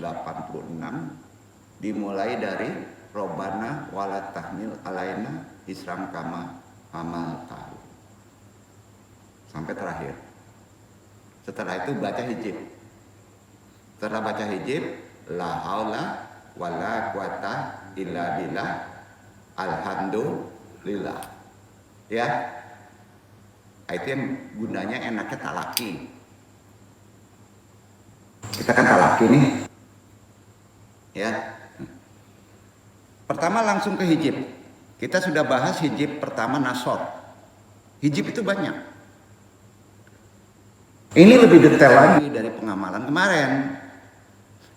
dimulai dari Robbana wala tahmil alaina isram kama amalta sampai terakhir. Setelah itu baca hijib. Setelah baca hijib, la haula wala quwata illa billah. Alhamdulillah. Ya. Itu yang gunanya enaknya talaki. Kita kan talaki nih. Ya. Pertama langsung ke hijib. Kita sudah bahas hijib pertama nasor. Hijib itu banyak. Ini lebih detail lagi dari pengamalan kemarin.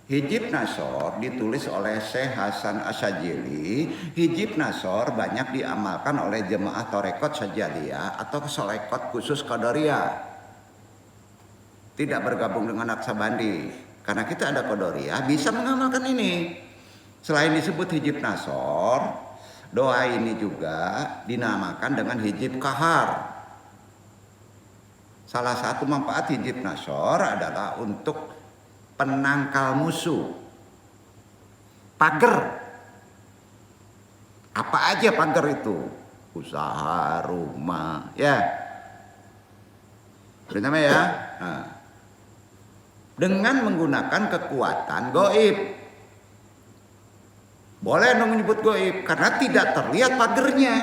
Hijib nasor ditulis oleh Syekh Hasan Asyajili. Hijib nasor banyak diamalkan oleh jemaah Torekot Sajaliyah atau Sorekot khusus Qadariyah. Tidak bergabung dengan Naksabandi. Karena kita ada Qadariyah bisa mengamalkan ini. Selain disebut hijib nasor, doa ini juga dinamakan dengan hijib kahar. Salah satu manfaat hijib nasor adalah untuk penangkal musuh. Pagar. Apa aja pagar itu? Usaha, rumah, ya. Benar ya? Nah. Dengan menggunakan kekuatan goib. Boleh dong menyebut goib karena tidak terlihat pagernya.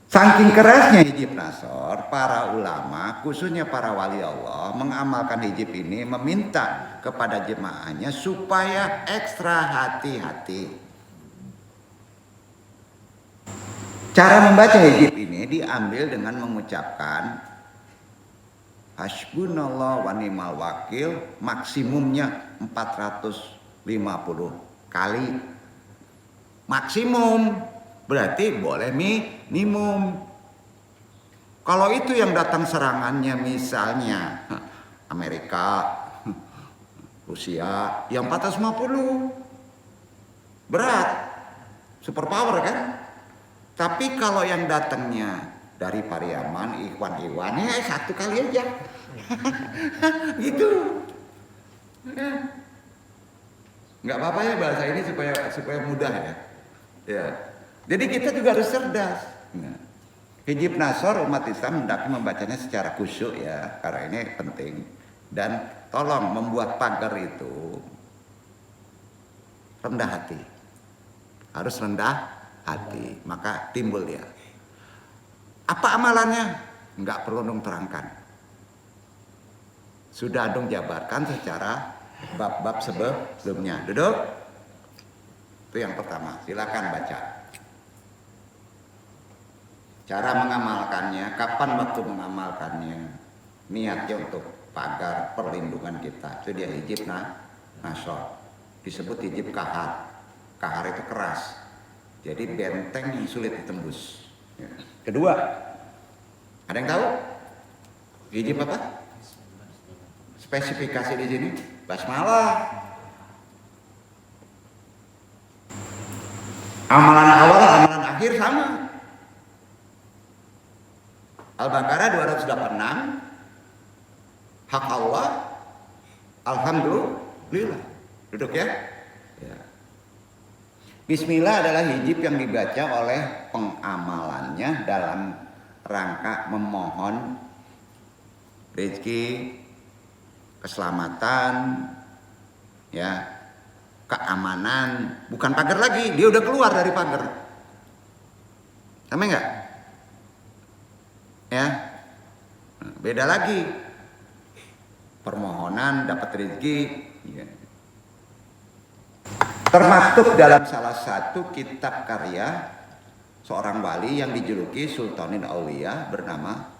Saking kerasnya hijib nasor, para ulama, khususnya para wali Allah, mengamalkan hijib ini meminta kepada jemaahnya supaya ekstra hati-hati. Cara membaca hijib ini diambil dengan mengucapkan hasbunallah wa ni'mal wakil, maksimumnya 450 kali. Maksimum. Berarti boleh minimum. Kalau itu yang datang serangannya misalnya Amerika, Rusia, yang 450 berat, superpower kan. Tapi kalau yang datangnya dari Pariaman, Ikhwan ya satu kali aja. Gitu. Nggak apa-apa ya bahasa ini supaya mudah ya. Ya. Jadi kita juga harus cerdas. Nah, hijib nasor umat Islam hendaknya membacanya secara khusyuk ya, karena ini penting. Dan tolong membuat pagar itu rendah hati. Harus rendah hati, maka timbul dia. Apa amalannya? Enggak perlu dong terangkan. Sudah dong jabarkan secara bab-bab sebelumnya. Duduk. Itu yang pertama. Silakan baca. Cara mengamalkannya, kapan waktu mengamalkannya, niatnya untuk pagar perlindungan kita. Itu dia hijib nasor. Disebut hijib kahar. Kahar itu keras. Jadi benteng yang sulit ditembus. Ya. Kedua, ada yang tahu? Hijib apa? Spesifikasi di sini, basmalah. Amalan awal, amalan akhir sama. Al-Baqarah 286, hak Allah, alhamdulillah. Duduk ya. Ya. Bismillah adalah hijib yang dibaca oleh pengamalannya dalam rangka memohon rezeki, keselamatan, ya, keamanan. Bukan pagar lagi, dia udah keluar dari pagar. Sama enggak? Ya, beda lagi. Permohonan dapat rezeki, ya. Termasuk dalam salah satu kitab karya seorang wali yang dijuluki Sultanin Aulia bernama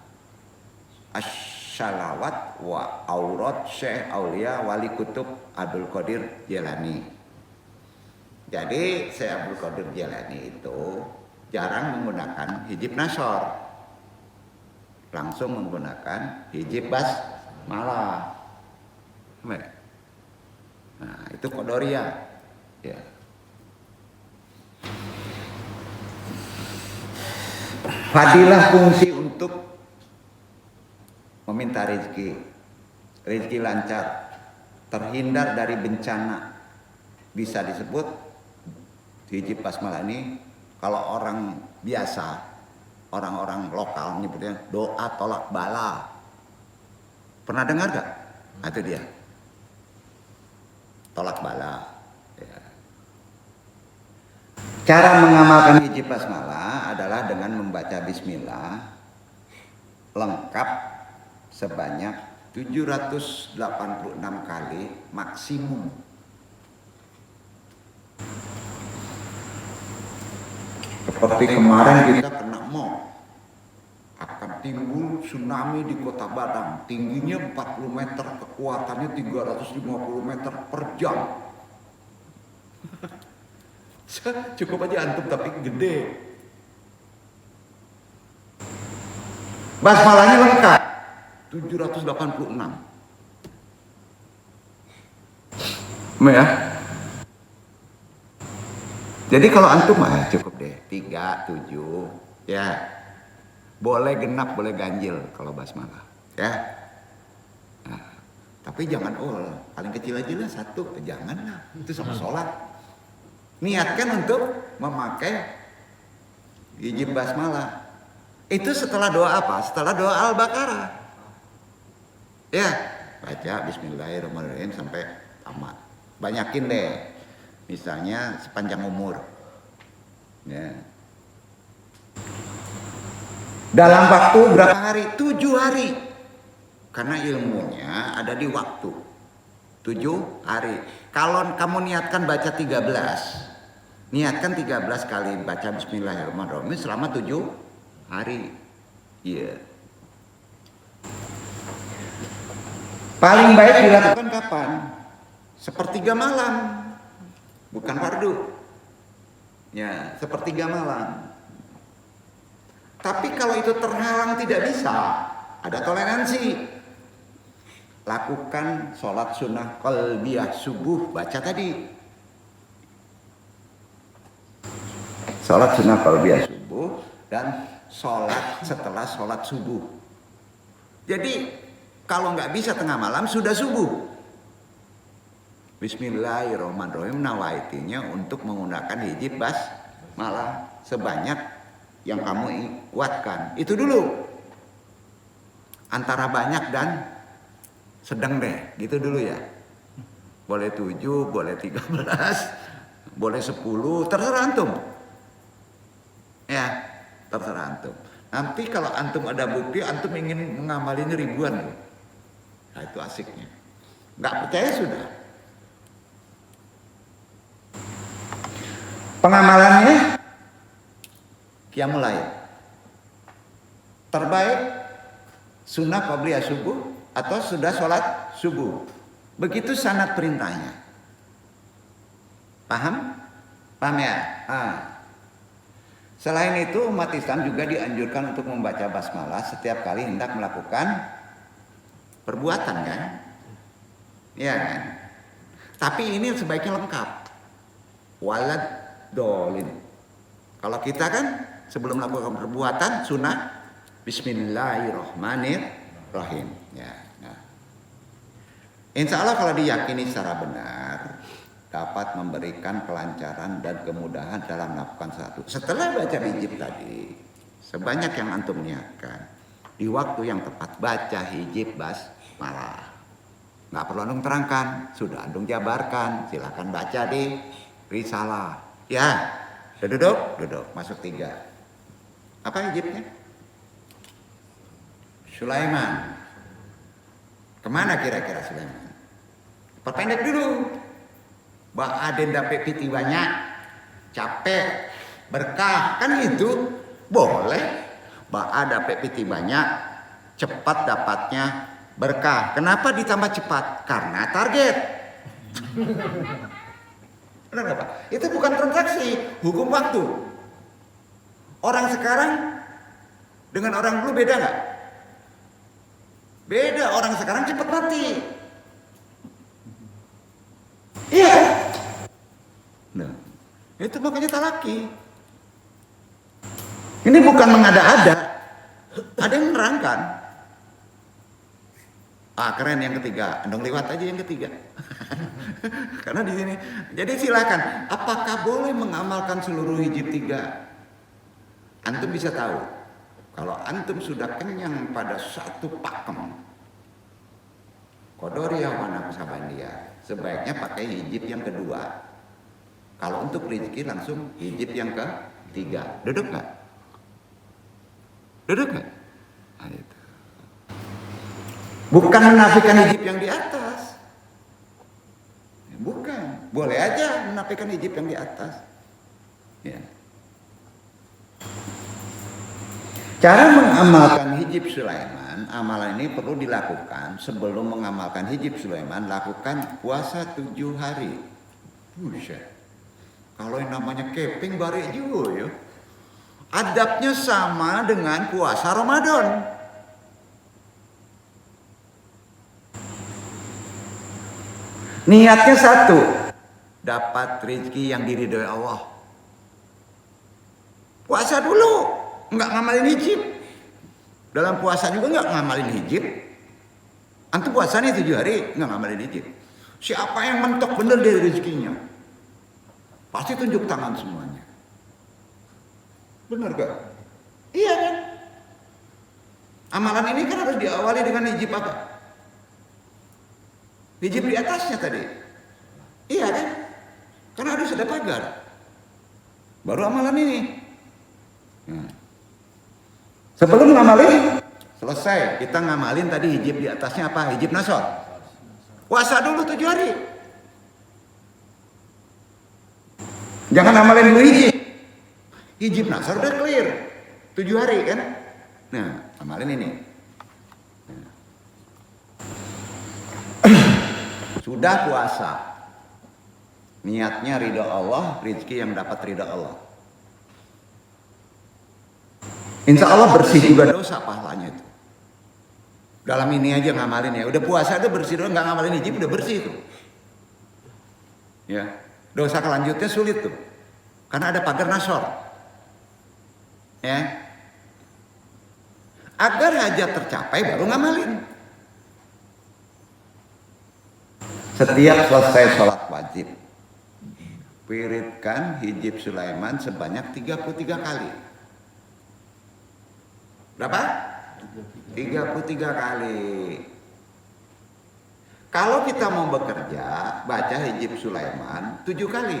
Asy-Syalawat wa Aurat Syekh Aulia Wali Kutub Abdul Qadir Jailani. Jadi Syekh Abdul Qadir Jailani itu jarang menggunakan hijib nasor, langsung menggunakan hijib basmalah. Nah, itu Qadariyah. Ya. Fadilah fungsi untuk meminta rezeki lancar, terhindar dari bencana. Bisa disebut hijib basmalah ini kalau orang biasa, orang-orang lokal menyebutnya doa tolak bala. Pernah dengar gak? Itu dia. tolak bala. Ya. Cara mengamalkan hijab basmalah adalah dengan membaca bismillah lengkap sebanyak 786 kali maksimum. Seperti kemarin kita kena mau akan timbul tsunami di Kota Padang, tingginya 40 meter, kekuatannya 350 meter per jam. Cukup aja antum tapi gede. Basmalahnya lengkap 786. Ya. Jadi kalau antum cukup deh 3, 7 ya. Boleh genap, boleh ganjil kalau basmalah, ya. Nah, tapi jangan paling kecil aja lah 1, janganlah. Itu sama sholat. Niatkan untuk memakai hijab basmalah. Itu setelah doa apa? Setelah doa Al-Baqarah. Ya, baca Bismillahirrahmanirrahim sampai tamat. Banyakin deh. Misalnya sepanjang umur. Ya. Dalam waktu berapa hari? 7 hari. Karena ilmunya ada di waktu. 7 hari. Kalau kamu niatkan baca 13, niatkan 13 kali baca Bismillahirrahmanirrahim selama 7 hari. Iya. Paling baik dilakukan kapan? Sepertiga malam. Bukan fardu. Ya, sepertiga malam. Tapi kalau itu terhalang tidak bisa, ada toleransi. Lakukan sholat sunnah qalbiyah subuh, baca tadi. Sholat sunnah qalbiyah subuh dan sholat setelah sholat subuh. Jadi kalau nggak bisa tengah malam sudah subuh. Bismillahirrahmanirrahim nawaitinya untuk menggunakan hijab basmalah sebanyak yang kamu kuatkan. Itu dulu. Antara banyak dan sedang deh, gitu dulu ya. Boleh 7, boleh 13, boleh 10, terserah antum. Ya, terserah antum. Nanti kalau antum ada bukti, antum ingin mengamalinya ribuan. Nah itu asiknya. Nggak percaya sudah. Pengamalannya qiyamul lail. Terbaik sunnah qabliyah subuh atau sudah sholat subuh. Begitu sanad perintahnya. Paham? Paham ya? Selain itu umat Islam juga dianjurkan untuk membaca basmalah setiap kali hendak melakukan perbuatan kan? Ya kan? Tapi ini sebaiknya lengkap. Walad dolin. Kalau kita kan sebelum melakukan perbuatan sunnah Bismillahirrahmanirrahim. Ya, nah. Insya Allah kalau diyakini secara benar dapat memberikan kelancaran dan kemudahan dalam melakukan satu. Setelah baca hijab tadi, sebanyak yang antum niatkan di waktu yang tepat baca hijab basmalah. Nggak perlu antum terangkan, sudah antum jabarkan. Silakan baca di risalah. Ya, duduk, masuk 3. Apa hijabnya? Sulaiman. Kemana kira-kira Sulaiman? Perpendek dulu. Aden dapet piti banyak, capek, berkah, kan itu boleh. Dapet piti banyak, cepat dapatnya berkah. Kenapa ditambah cepat? Karena target. Benar nggak Pak? Itu bukan transaksi, hukum waktu. Orang sekarang dengan orang dulu beda nggak? Beda, orang sekarang cepat mati. Iya. Nah, itu makanya talaki. Ini bukan mengada-ada. Ada yang menerangkan. Keren yang ketiga. Andong lewat aja yang ketiga. Karena di sini. Jadi silakan. Apakah boleh mengamalkan seluruh hijab 3? Antum bisa tahu. Kalau antum sudah kenyang pada satu pakem. Qadoriyah wa naqsabandia. sebaiknya pakai hijab yang kedua. Kalau untuk rezeki langsung hijab yang ketiga. Duduk nggak? Duduk nggak? Nah, itu. Bukan menafikan hijab yang di atas. Bukan. Boleh aja menafikan hijab yang di atas. Ya. Cara mengamalkan hijab Sulaiman, amalan ini perlu dilakukan sebelum mengamalkan hijab Sulaiman, lakukan puasa 7 hari. Buset. Kalau yang namanya keping barek juga ya. Adabnya sama dengan puasa Ramadan. Niatnya satu, dapat rezeki yang diridhoi Allah. Puasa dulu, nggak ngamalin hijab. Dalam puasa juga nggak ngamalin hijab. Antum puasanya 7 hari nggak ngamalin hijab. Siapa yang mentok bener dari rezekinya? Pasti tunjuk tangan semuanya. Benar gak? Iya kan? Amalan ini kan harus diawali dengan hijab apa? Hijab di atasnya tadi. Iya kan? Karena harus ada pagar. Baru amalan ini. Nah. Sebelum ngamalin, selesai. Kita ngamalin tadi hijab di atasnya apa? Hijab nasor. Puasa dulu 7 hari. Jangan amalin dulu hijab. Hijab nasar udah clear 7 hari kan. Nah, amalin ini. Sudah puasa. Niatnya ridha Allah, rezeki yang dapat ridha Allah. Insya Allah bersih juga dosa pahalanya itu. Dalam ini aja ngamalin ya. Udah puasa udah bersih doang, nggak ngamalin hijab udah bersih itu. Ya. Dosa kelanjutnya sulit tuh. Karena ada pagar nasor. Ya. Agar hajat tercapai baru ngamalin. Setiap selesai sholat wajib, wiridkan hijab Sulaiman sebanyak 33 kali. Berapa? 33 kali. Kalau kita mau bekerja, baca hijab Sulaiman 7 kali.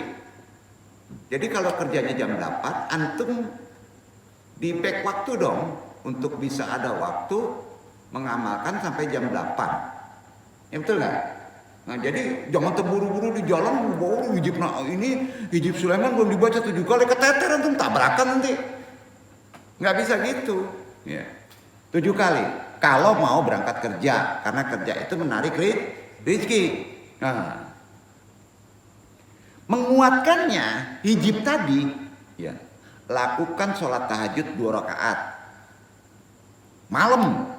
Jadi kalau kerjanya jam 8, antum di pack waktu dong untuk bisa ada waktu mengamalkan sampai jam 8. Ya betul nggak? Nah jadi jangan terburu-buru di jalan, bawa hijab ini hijab Sulaiman belum dibaca 7 kali, keteter antum tabrakan nanti. Nggak bisa gitu. Ya. 7 kali. Kalau mau berangkat kerja, karena kerja itu menarik rezeki. Nah, menguatkannya hijab tadi, ya, lakukan sholat tahajud 2 rakaat malam.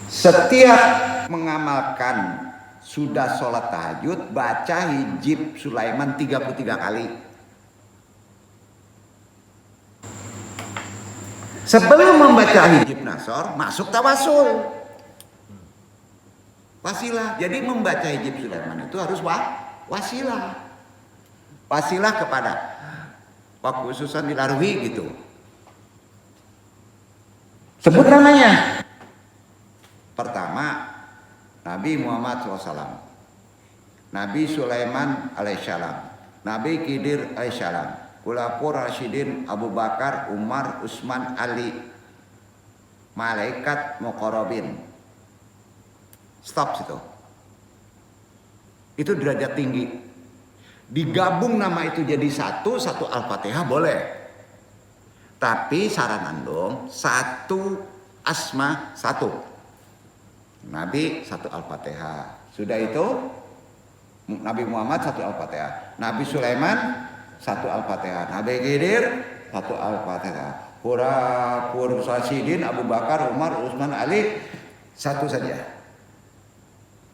Setiap mengamalkan sudah sholat tahajud, baca hijab Sulaiman 33 kali. Sebelum membaca hijab nasor, masuk tawasul. Wasilah. Jadi membaca hijab Sulaiman itu harus wasilah. Wasilah kepada khususan dilaruhi gitu. Sebut namanya. Pertama, Nabi Muhammad SAW, Nabi Sulaiman alaihissalam, Nabi Khidir alaihissalam, Khulafaur Rasyidin Abu Bakar, Umar, Utsman, Ali, malaikat muqarrabin. Stop situ. Itu derajat tinggi. Digabung nama itu jadi satu Al-Fatihah boleh. Tapi saranan dong, satu asma satu. Nabi satu Al-Fatihah. Sudah itu Nabi Muhammad satu Al-Fatihah. Nabi Sulaiman satu Al-Fatihah. Nabi Khidir satu Al-Fatihah. Khulafaur Rasyidin Abu Bakar, Umar, Utsman, Ali satu saja.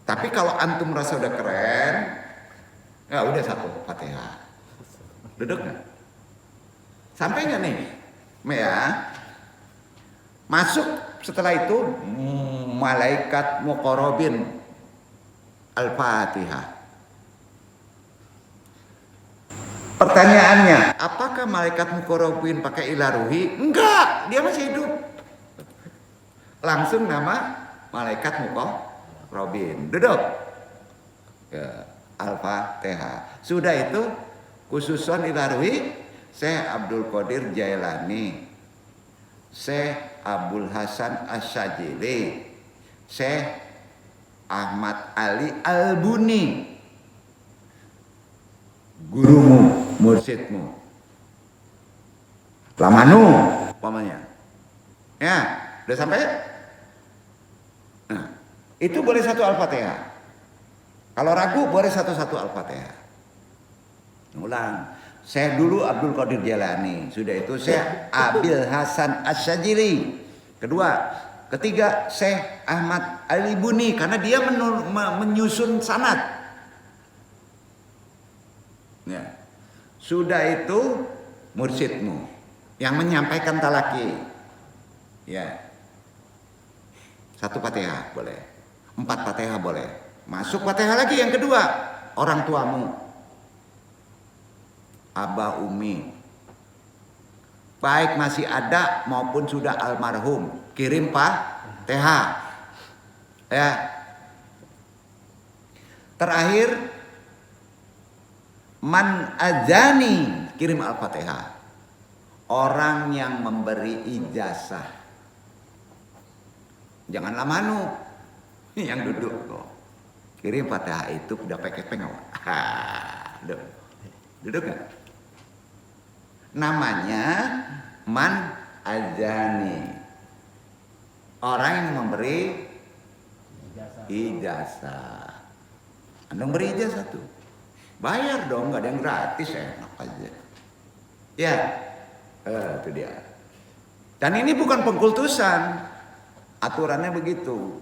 Tapi kalau antum merasa udah keren, ya udah satu Fatihah. Duduk nggak? Sampai nggak nih? Ya. Masuk setelah itu malaikat muqarrabin Al-Fatihah. Pertanyaannya, apakah malaikat muqarrabin pakai ilaruhi? Enggak, dia masih hidup. Langsung nama malaikat muqarrabin. Duduk. Ya, Al-Fatihah. Sudah itu khususon ilarwi Syekh Abdul Qadir Jailani, Syekh Abdul Hasan Asyajili, Syekh Ahmad Ali Al-Buni, gurumu, mursyidmu, Lamanu, umpamanya. Ya, udah sampai? Nah, itu boleh satu Al-Fatihah. Kalau ragu boleh satu-satu Al-Fatihah. Ulang. Saya dulu Abdul Qadir Jailani, sudah itu saya Abil Hasan Asyajili. Ketiga Syekh Ahmad Ali Buni karena dia menyusun sanad. Ya. Sudah itu mursyidmu yang menyampaikan talaki. Ya. 1 Fatihah boleh. 4 Fatihah boleh. Masuk Fatihah lagi yang kedua, orang tuamu. Abah Umi, baik masih ada maupun sudah almarhum, kirim Fatihah. Ya. Terakhir, man azani, kirim Al-Fatihah. Orang yang memberi ijazah. Janganlah manu yang duduk kok. Kirim Fatihah itu udah pekepeng awak. Duduk kan? Namanya man azani, orang yang memberi ijazah. Anda memberi ijazah tuh, bayar dong, nggak ada yang gratis, enak aja. Ya, itu dia. Dan ini bukan pengkultusan, aturannya begitu.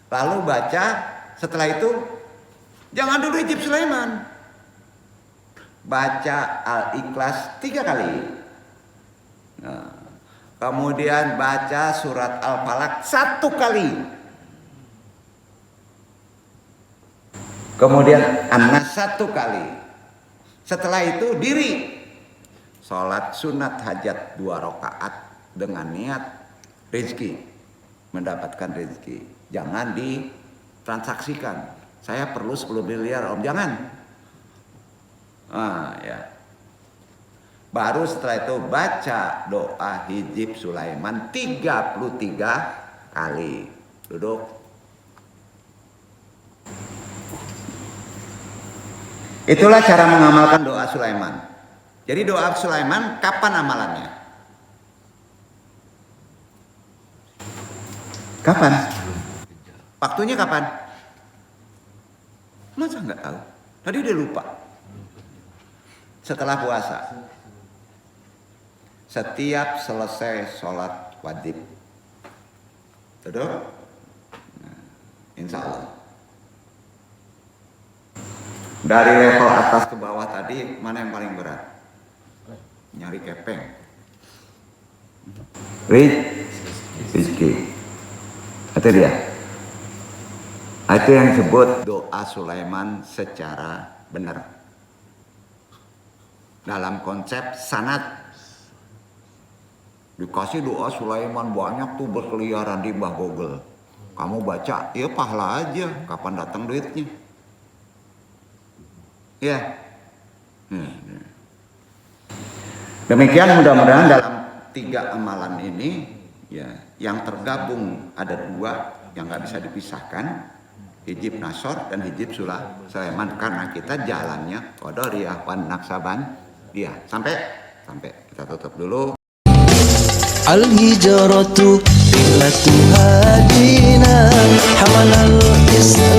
Lalu baca, setelah itu jangan dulu Hijib Sulaiman. Baca Al-Ikhlas 3 kali. Nah, kemudian baca surat Al-Falaq 1 kali. Kemudian An-Nas 1 kali. Setelah itu diri. Sholat sunat hajat 2 rakaat dengan niat rezeki. Mendapatkan rezeki. Jangan ditransaksikan. Saya perlu 10 miliar om, jangan. Ya. Baru setelah itu baca doa Hijib Sulaiman 33 kali. Duduk. Itulah cara mengamalkan doa Sulaiman. Jadi doa Sulaiman kapan amalannya? Kapan? Waktunya kapan? Masa nggak tahu? Tadi udah lupa. Setelah puasa, setiap selesai sholat wajib, duduk. Nah, insya Allah. Dari level atas ke bawah tadi, mana yang paling berat? Nyari kepeng. Rizki. Itu dia. Itu yang disebut doa Sulaiman secara benar. Dalam konsep sanad. Dikasih doa Sulaiman banyak tuh berkeliaran di bawah Google. Kamu baca, ya pahala aja. Kapan datang duitnya? Ya. Demikian mudah-mudahan dalam 3 amalan ini, ya, yang tergabung ada 2 yang nggak bisa dipisahkan. Hijib Nasor dan Hijib Sulaiman. Karena kita jalannya Qadariyah wan Naksaban. Iya, sampai kita tutup dulu. Al-hijratu illatu hadina hamalal islam